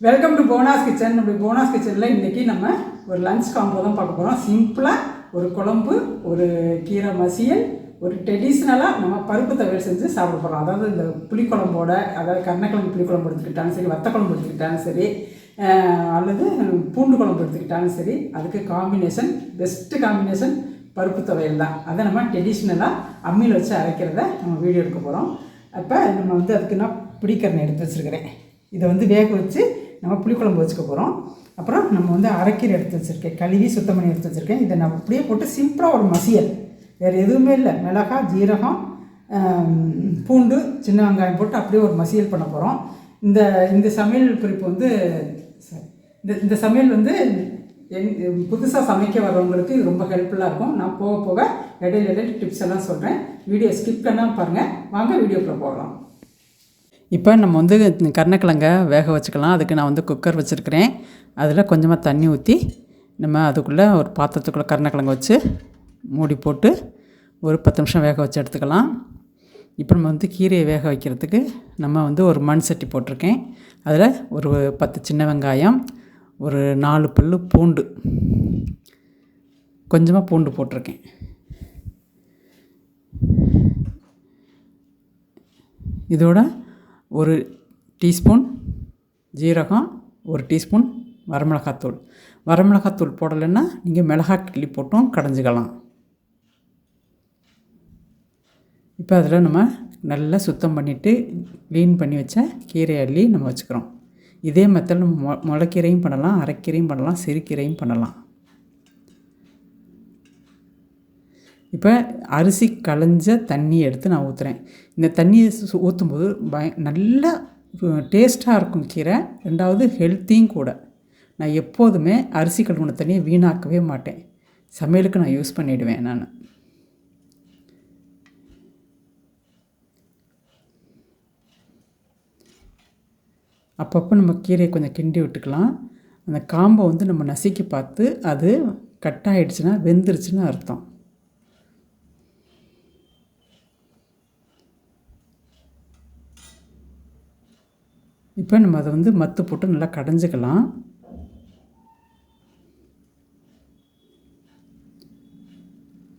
Welcome to போனாஸ் kitchen. நம்ம போனாஸ் கிச்சனில் இன்றைக்கி நம்ம ஒரு லஞ்ச் காம்போ தான் பார்க்க போகிறோம். சிம்பிளாக ஒரு குழம்பு, ஒரு கீரை மசியல், ஒரு ட்ரெடிஷ்னலாக நம்ம பருப்பு துவையல் செஞ்சு சாப்பிட போகிறோம். அதாவது இந்த புளிக்குழம்போட, அதாவது கருணக்கிழங்கு புளிக்குழம்பு எடுத்துக்கிட்டாலும் சரி, வத்த குழம்பு எடுத்துக்கிட்டாலும் சரி, அல்லது பூண்டு குழம்பு எடுத்துக்கிட்டாலும் சரி, அதுக்கு காம்பினேஷன், பெஸ்ட்டு காம்பினேஷன் பருப்பு துவையல் தான். அதை நம்ம ட்ரெடிஷ்னலாக அம்மியில் வச்சு அரைக்கிறத நம்ம வீடியோ எடுக்க போகிறோம். அப்போ நம்ம அதுக்கு நான் பிடிக்கரணை எடுத்து வச்சுருக்கிறேன். இதை வேக வச்சு நம்ம புளிக்குழம்பு வச்சுக்க போகிறோம். அப்புறம் நம்ம அரைக்கீரை எடுத்து வச்சுருக்கேன், கழுவி சுத்தம் பண்ணி எடுத்து வச்சுருக்கேன். இதை நம்ம அப்படியே போட்டு சிம்பிளாக ஒரு மசியல், வேறு எதுவுமே இல்லை, மிளகாய், ஜீரகம், பூண்டு, சின்ன வெங்காயம் போட்டு அப்படியே ஒரு மசியல் பண்ண போகிறோம். இந்த சமையல் குறிப்பு இந்த சமையல் புதுசாக சமைக்க வர்றவங்களுக்கு இது ரொம்ப ஹெல்ப்ஃபுல்லாக இருக்கும். நான் போக போக இடையில டிப்ஸ் எல்லாம் சொல்கிறேன். வீடியோ ஸ்கிப் பண்ணாமல் பாருங்கள். வாங்க வீடியோக்குள்ளே போகலாம். இப்போ நம்ம கருணக்கிழங்க வேக வச்சுக்கலாம். அதுக்கு நான் குக்கர் வச்சுருக்கிறேன். அதில் கொஞ்சமாக தண்ணி ஊற்றி நம்ம அதுக்குள்ளே ஒரு பாத்திரத்துக்குள்ளே கருணக்கிழங்கு வச்சு மூடி போட்டு ஒரு 10 நிமிஷம் வேக வச்சு எடுத்துக்கலாம். இப்போ நம்ம கீரையை வேக வைக்கிறதுக்கு நம்ம ஒரு மண் சட்டி போட்டிருக்கேன். அதில் ஒரு 10 சின்ன வெங்காயம், ஒரு 4 பல்லு பூண்டு, கொஞ்சமாக பூண்டு போட்டிருக்கேன். இதோட ஒரு டீஸ்பூன் ஜீரகம், ஒரு டீஸ்பூன் வரமிளகாத்தூள் போடலைன்னா நீங்கள் மிளகாய் கிள்ளி போட்டும் கடைஞ்சிக்கலாம். இப்போ அதில் நம்ம நல்லா சுத்தம் பண்ணிவிட்டு க்ளீன் பண்ணி வச்ச கீரையை அள்ளி நம்ம வச்சுக்கிறோம். இதே மெத்தட் நம்ம முளைக்கீரையும் பண்ணலாம், அரைக்கீரையும் பண்ணலாம், சிறுகீரையும் பண்ணலாம். இப்போ அரிசி களைஞ்ச தண்ணி எடுத்து நான் ஊற்றுறேன். இந்த தண்ணியை ஊற்றும்போது நல்லா டேஸ்ட்டாக இருக்கும் கீரை. ரெண்டாவது ஹெல்த்தியும் கூட. நான் எப்போதுமே அரிசி கழுவுன தண்ணியை வீணாக்கவே மாட்டேன். சமையலுக்கு நான் யூஸ் பண்ணிவிடுவேன். நான் அப்பப்போ நம்ம கீரையை கொஞ்சம் கிண்டி விட்டுக்கலாம். அந்த காம்பை நம்ம நசுக்கி பார்த்து அது கட் ஆகிடுச்சுன்னா வெந்துருச்சுன்னு அர்த்தம். இப்போ நம்ம அதை மத்து போட்டு நல்லா கடைஞ்சிக்கலாம்.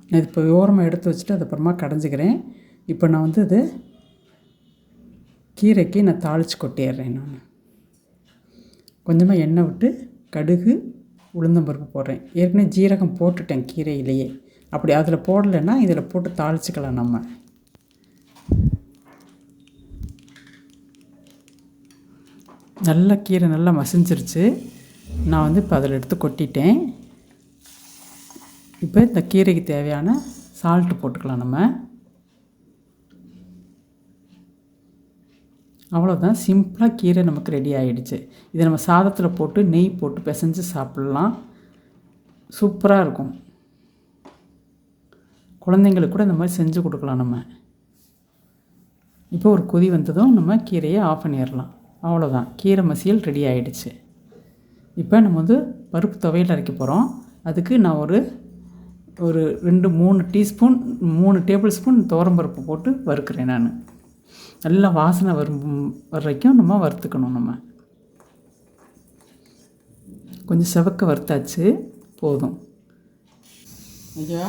நான் இப்போ ஓரமாக எடுத்து வச்சுட்டு அதுக்கப்புறமா கடைஞ்சிக்கிறேன். இப்போ நான் அது கீரைக்கு நான் தாளித்து கொட்டிடுறேன். நான் கொஞ்சமாக எண்ணெய் விட்டு கடுகு, உளுந்தம்பருப்பு போடுறேன். ஏற்கனவே ஜீரகம் போட்டுட்டேன் கீரையிலேயே. அப்படி அதில் போடலைன்னா இதில் போட்டு தாளிச்சிக்கலாம். நம்ம நல்லா கீரை நல்லா மசிஞ்சிருச்சு. நான் இப்போ அதில் எடுத்து கொட்டிட்டேன். இப்போ இந்த கீரைக்கு தேவையான சால்ட்டு போட்டுக்கலாம். நம்ம அவ்வளோதான், சிம்பிளாக கீரை நமக்கு ரெடி ஆகிடுச்சு. இதை நம்ம சாதத்தில் போட்டு நெய் போட்டு பிசைஞ்சு சாப்பிட்லாம். சூப்பராக இருக்கும். குழந்தைங்களுக்கு கூட இந்த மாதிரி செஞ்சு கொடுக்கலாம். நம்ம இப்போ ஒரு கொதி வந்ததும் நம்ம கீரையை ஆஃப் பண்ணிடலாம். அவ்வளோதான், கீரை மசியல் ரெடி ஆகிடுச்சு. இப்போ நம்ம பருப்பு துவையல் அரைக்க போகிறோம். அதுக்கு நான் ஒரு 3 டேபிள் ஸ்பூன் துவரம்பருப்பு போட்டு வறுக்கிறேன். நான் நல்லா வாசனை வரைக்கும் நம்ம வறுத்துக்கணும். நம்ம கொஞ்சம் செவக்க வறுத்தாச்சு, போதும். ஐயா,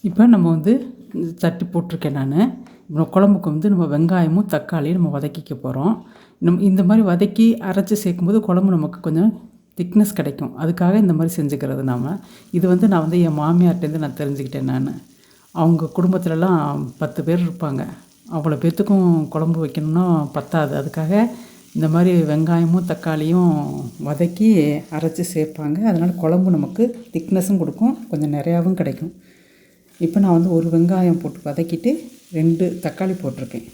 இப்போ நம்ம வந்து தட்டி போட்டிருக்கேன் நான். இப்போ குழம்புக்கு வந்து நம்ம வெங்காயமும் தக்காளியும் நம்ம வதக்கிக்க போகிறோம். இந்த மாதிரி வதக்கி அரைச்சி சேர்க்கும்போது குழம்பு நமக்கு கொஞ்சம் திக்னஸ் கிடைக்கும். அதுக்காக இந்த மாதிரி செஞ்சுக்கிறது நாம். இது வந்து நான் வந்து என் மாமியார்ட்டேருந்து நான் தெரிஞ்சுக்கிட்டேன் நான். அவங்க குடும்பத்துலலாம் 10 பேர் இருப்பாங்க. அவ்வளோ பேர்த்துக்கும் குழம்பு வைக்கணும்னா பத்தாது. அதுக்காக இந்த மாதிரி வெங்காயமும் தக்காளியும் வதக்கி அரைச்சி சேர்ப்பாங்க. அதனால் குழம்பு நமக்கு திக்னஸும் கொடுக்கும், கொஞ்சம் நிறையாவும் கிடைக்கும். இப்போ நான் வந்து ஒரு வெங்காயம் போட்டு வதக்கிட்டு 2 தக்காளி போட்டிருக்கேன்.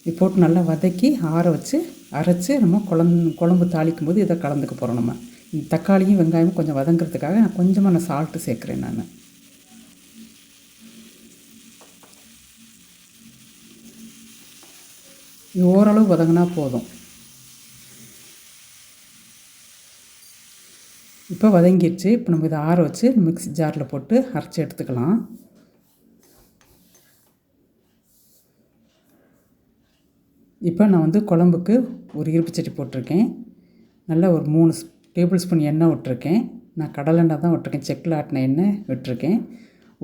இது போட்டு நல்லா வதக்கி ஆற வச்சு அரைச்சி நம்ம குழம்பு தாளிக்கும் போது இதை கலந்துக்க போகிறோம். நம்ம இந்த தக்காளியும் வெங்காயமும் கொஞ்சம் வதங்கிறதுக்காக நான் கொஞ்சமாக சால்ட்டு சேர்க்குறேன் நான். இது ஓரளவு வதங்கினா போதும். இப்போ வதங்கிடுச்சு. இப்போ நம்ம இதை ஆற வச்சு மிக்ஸி ஜாரில் போட்டு அரைச்சி எடுத்துக்கலாம். இப்போ நான் வந்து குழம்புக்கு ஒரு இருப்பு சட்டி போட்டிருக்கேன். நல்லா ஒரு 3 டேபிள் ஸ்பூன் எண்ணெய் விட்டுருக்கேன். நான் கடலெண்ணெய் தான் விட்டுருக்கேன், செக்கில் ஆட்டின எண்ணெய் விட்டுருக்கேன்.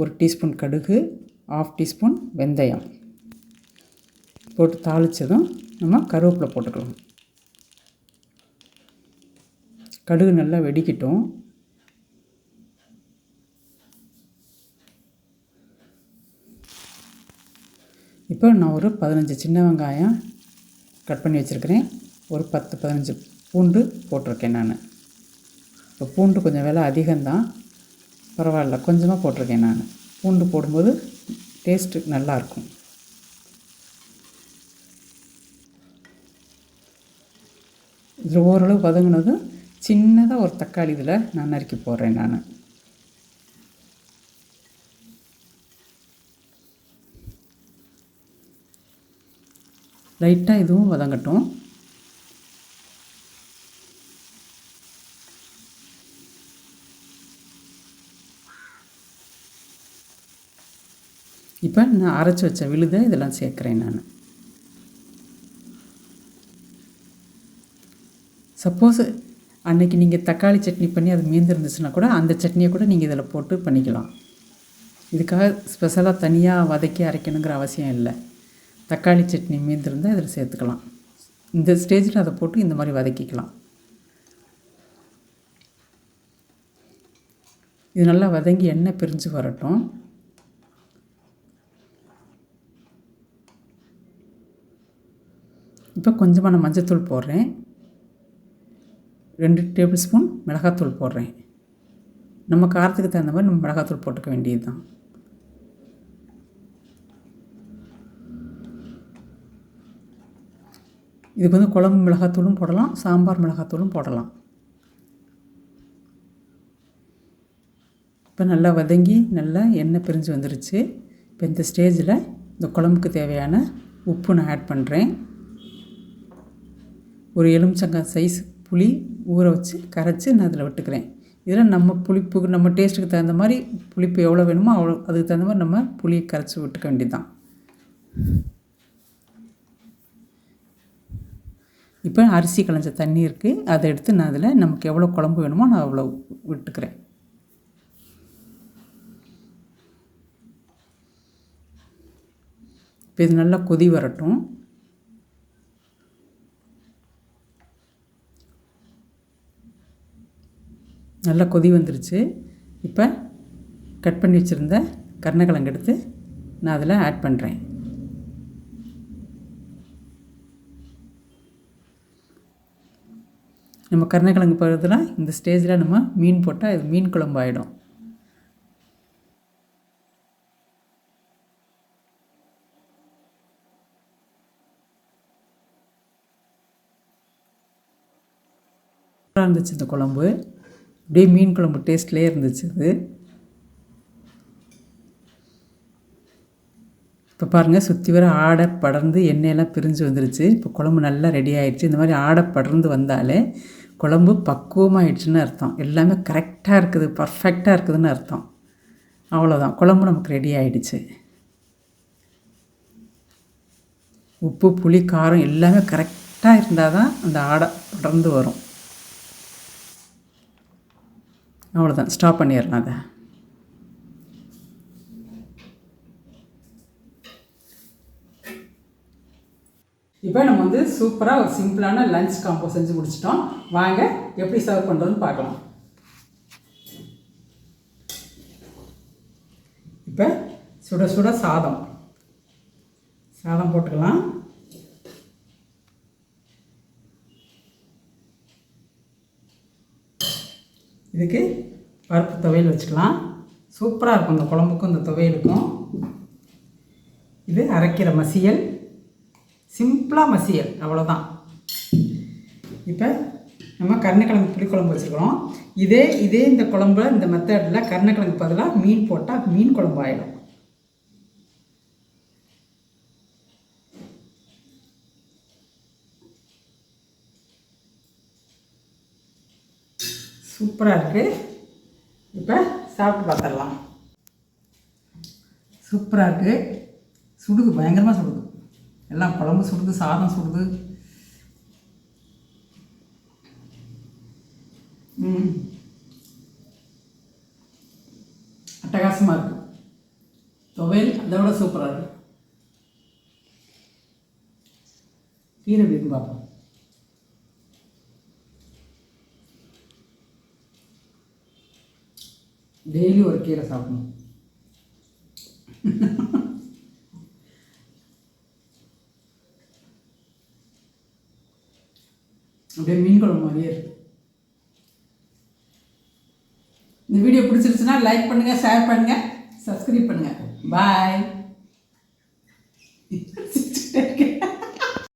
1 டீஸ்பூன் கடுகு, 1/2 டீஸ்பூன் வெந்தயம் போட்டு தாளித்ததும் நம்ம கருவேப்பிலை போட்டுக்கலாம். கடுகு நல்லா வெடிக்கட்டும். இப்போ நான் ஒரு 15 சின்ன வெங்காயம் கட் பண்ணி வச்சுருக்கிறேன். ஒரு 10-15 பூண்டு போட்டிருக்கேன் நான். இப்போ பூண்டு கொஞ்சம் விலை அதிகம்தான், பரவாயில்ல, கொஞ்சமாக போட்டிருக்கேன் நான். பூண்டு போடும்போது டேஸ்ட்டு நல்லாயிருக்கும். இதில் ஓரளவு வதங்கினதும் சின்னதாக ஒரு தக்காளி இதில் நான் நறுக்கி போடுறேன் நான். லைட்டாக இதுவும் வதங்கட்டும். இப்போ நான் அரைச்சி வச்ச விழுதை இதெல்லாம் சேர்க்குறேன் நான். சப்போஸ் அன்றைக்கி நீங்கள் தக்காளி சட்னி பண்ணி அது மீந்திருந்துச்சுன்னா கூட அந்த சட்னியை கூட நீங்கள் இதில் போட்டு பண்ணிக்கலாம். இதுக்காக ஸ்பெஷலாக தனியாக வதக்கி அரைக்கணுங்கிற அவசியம் இல்லை. தக்காளி சட்னி மீந்திருந்தால் இதில் சேர்த்துக்கலாம். இந்த ஸ்டேஜில் அதை போட்டு இந்த மாதிரி வதக்கிக்கலாம். இது நல்லா வதங்கி எண்ணெய் பிரிஞ்சு வரட்டும். இப்போ கொஞ்சமாக நான் மஞ்சத்தூள் போடுறேன். 2 டேபிள் ஸ்பூன் மிளகாத்தூள் போடுறேன். நம்ம காரத்துக்கு தகுந்த மாதிரி நம்ம மிளகாத்தூள் போட்டுக்க வேண்டியது தான். இதுக்கு வந்து குழம்பு மிளகாத்தூளும் போடலாம், சாம்பார் மிளகாத்தூளும் போடலாம். இப்போ நல்லா வதங்கி நல்லா எண்ணெய் பிரிஞ்சு வந்துருச்சு. இப்போ இந்த ஸ்டேஜில் இந்த குழம்புக்கு தேவையான உப்பு நான் ஆட் பண்ணுறேன். ஒரு எலுமிச்சங்காய் சைஸ் புளி ஊற வச்சு கரைச்சி நான் அதில் விட்டுக்கிறேன். இதில் நம்ம புளிப்புக்கு நம்ம டேஸ்ட்டுக்கு தகுந்த மாதிரி புளிப்பு எவ்வளோ வேணுமோ அவ்வளோ அதுக்கு தகுந்த மாதிரி நம்ம புளியை கரைச்சி விட்டுக்க வேண்டியது தான். இப்போ அரிசி களைஞ்ச தண்ணி இருக்குது, அதை எடுத்து நான் அதில் நமக்கு எவ்வளோ குழம்பு வேணுமோ நான் அவ்வளோ விட்டுக்கிறேன். இப்போ இது நல்லா கொதி வரட்டும். நல்லா கொதி வந்துருச்சு. இப்போ கட் பண்ணி வச்சுருந்த கருணக்கிழங்கு எடுத்து நான் அதில் ஆட் பண்ணுறேன். நம்ம கருணக்கிழங்கு போடுறதுலாம் இந்த ஸ்டேஜில் நம்ம மீன் போட்டால் இது மீன் குழம்பு ஆகிடும். இருந்துச்சு இந்த குழம்பு, அப்படியே மீன் குழம்பு டேஸ்ட்லேயே இருந்துச்சு அது. இப்போ பாருங்கள், சுற்றி வர ஆடை படர்ந்து எண்ணெயெல்லாம் பிரிஞ்சு வந்துருச்சு. இப்போ குழம்பு நல்லா ரெடி ஆகிடுச்சு. இந்த மாதிரி ஆடை படர்ந்து வந்தாலே குழம்பு பக்குவமாகிடுச்சுன்னு அர்த்தம். எல்லாமே கரெக்டாக இருக்குது, பர்ஃபெக்டாக இருக்குதுன்னு அர்த்தம். அவ்வளோதான், குழம்பு நமக்கு ரெடி ஆகிடுச்சு. உப்பு புளி காரம் எல்லாமே கரெக்டாக இருந்தால் தான் அந்த ஆடை படர்ந்து வரும். அவ்வளோதான், ஸ்டாப் பண்ணிடலாம் அதை. இப்போ நம்ம வந்து சூப்பராக ஒரு சிம்பிளான லஞ்ச் காம்போ செஞ்சு முடிச்சிட்டோம். வாங்க எப்படி சர்வ் பண்ணுறதுன்னு பார்க்கலாம். இப்போ சுட சுட சாதம் போட்டுக்கலாம். இதுக்கு பருப்பு துவையல் வச்சுக்கலாம். சூப்பராக இருக்கும் இந்த குழம்புக்கும் இந்த துவையலுக்கும். இது அரைக்கிற மசியல், சிம்பிளாக மசியல், அவ்வளோதான். இப்போ நம்ம கருணக்கிழங்கு புளிக்குழம்பு வச்சுருக்கிறோம். இதே இந்த குழம்புல இந்த மெத்தடில் கருணக்கிழங்கு பதிலாக மீன் போட்டால் மீன் குழம்பு ஆகிடும். சூப்பராக இருக்குது. இப்போ சாப்பிட்டு பார்த்துடலாம். சூப்பராக இருக்குது. சுடுது, பயங்கரமாக சுடுது. எல்லாம் குழம்பு சுடுது, சாதம் சுடுது. அட்டகாசமாக இருக்குது. துவையல் அதை விட சூப்பராக இருக்குது. கீரை எப்படி பார்ப்போம். டெய்லி ஒரு கீரை சாப்பிடணும். அப்படியே மீன் குழம்பு மாதிரியே இருக்கு. இந்த வீடியோ பிடிச்சிருச்சுன்னா லைக் பண்ணுங்கள், ஷேர் பண்ணுங்கள், சப்ஸ்கிரைப் பண்ணுங்கள். பாய்.